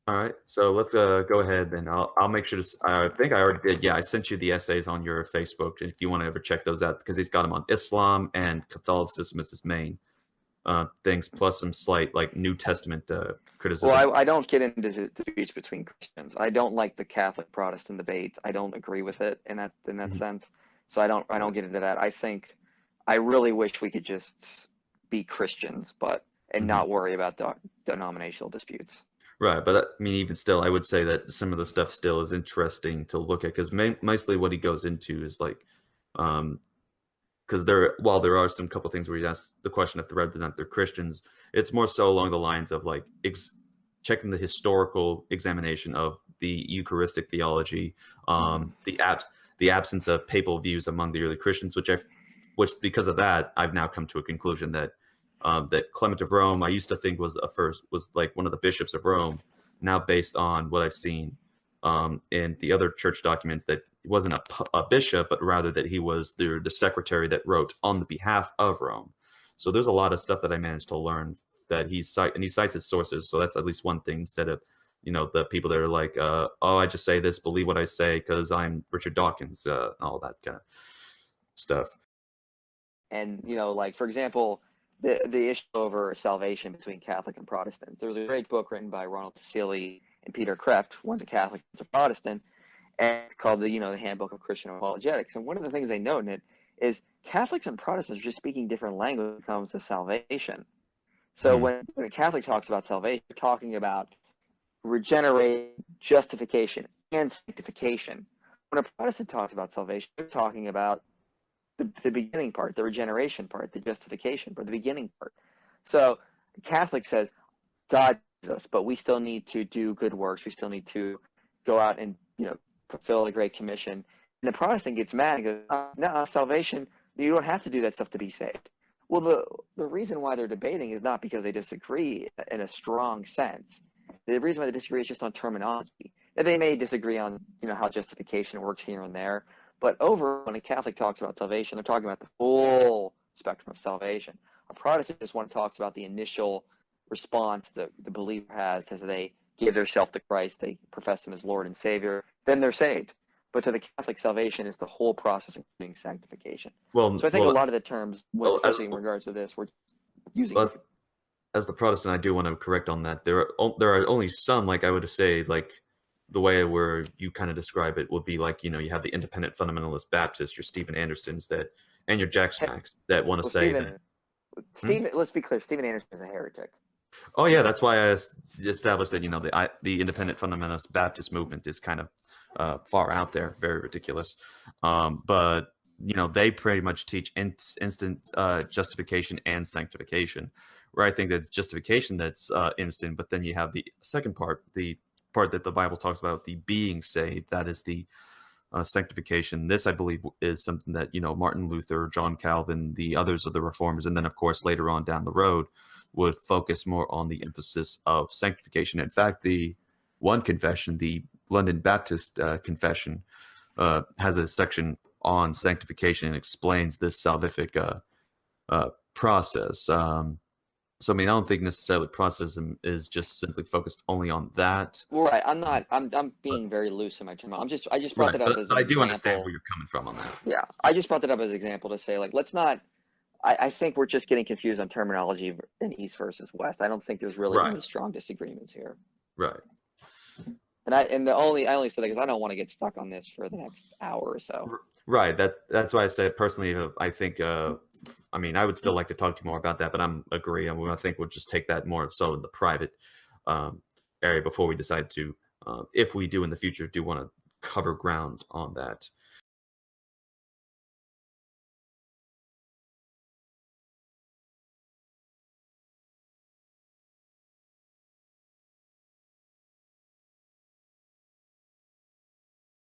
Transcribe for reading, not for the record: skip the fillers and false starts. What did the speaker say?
All right, so let's go ahead then. I'll make sure to. I think I already did. Yeah, I sent you the essays on your Facebook, if you want to ever check those out, because he's got them on Islam and Catholicism as his main things, plus some slight like New Testament Well, criticism. I don't get into disputes between Christians. I don't like the Catholic Protestant debate. I don't agree with it in that Mhm. sense. So I don't get into that. I really wish we could just be Christians, and Mhm. not worry about denominational disputes. Right, but I mean, even still, I would say that some of the stuff still is interesting to look at because mostly what he goes into is like, um, because while there are some couple things where he asks the question if whether or not they're Christians, it's more so along the lines of like checking the historical examination of the Eucharistic theology, Mm-hmm. the absence of papal views among the early Christians, which because of that, I've now come to a conclusion that that Clement of Rome, I used to think was like one of the bishops of Rome. Now, based on what I've seen in the other church documents, that he wasn't a bishop, but rather that he was the secretary that wrote on the behalf of Rome. So there's a lot of stuff that I managed to learn that he cites his sources. So that's at least one thing instead of the people that are like, oh, I just say this, believe what I say because I'm Richard Dawkins, all that kind of stuff. And like for example, the issue over salvation between Catholic and Protestants. There was a great book written by Ronald Tassili and Peter Kreeft, one's a Catholic, one's a Protestant, and it's called the Handbook of Christian Apologetics. And one of the things they note in it is Catholics and Protestants are just speaking different language when it comes to salvation. So Hmm. when a Catholic talks about salvation, they're talking about regeneration, justification, and sanctification. When a Protestant talks about salvation, they're talking about the beginning part, the regeneration part, the justification part, the beginning part. So Catholic says God gives us, but we still need to do good works. We still need to go out and fulfill the Great Commission. And the Protestant gets mad and goes, "No, salvation. You don't have to do that stuff to be saved." Well, the reason why they're debating is not because they disagree in a strong sense. The reason why they disagree is just on terminology. And they may disagree on how justification works here and there, but when a Catholic talks about salvation, they're talking about the full spectrum of salvation. A Protestant just talks about the initial response the believer has as they give their self to Christ, they profess him as Lord and Savior, then they're saved. But to the Catholic, salvation is the whole process, including sanctification. So Well, I think a lot of the terms, well, as especially in regards to this, we're using. well, as the Protestant, I do want to correct on that. There are only some, like I would say, like the way where you kind of describe it would be like you have the independent fundamentalist Baptists, your Stephen Andersons and your Jack Smacks that want to Well, say that. Hmm? Let's be clear. Stephen Anderson is a heretic. Oh yeah, that's why I established that the independent fundamentalist Baptist movement is kind of far out there, very ridiculous. But they pretty much teach instant justification and sanctification. Where I think that it's justification that's instant, but then you have the second part, the part that the Bible talks about, the being saved. That is the sanctification. This, I believe, is something that Martin Luther, John Calvin, the others of the reformers, and then of course later on down the road would focus more on the emphasis of sanctification. In fact, the one confession, the London Baptist Confession, has a section on sanctification and explains this salvific process. So, I mean, I don't think necessarily Protestantism is just simply focused only on that. Well, right. I'm not. I'm But, being very loose in my term. I just brought right, that up as but an I do understand where example. you're coming from on that. Yeah, I just brought that up as an example to say, like, let's not. I think we're just getting confused on terminology in East versus West. I don't think there's really Right, any strong disagreements here. right. I only said that because I don't want to get stuck on this for the next hour or so. Right. That's why I said personally. I think. I mean, I would still like to talk to you more about that, but I think we'll just take that more so in the private um, area before we decide to, if we do in the future, do want to cover ground on that.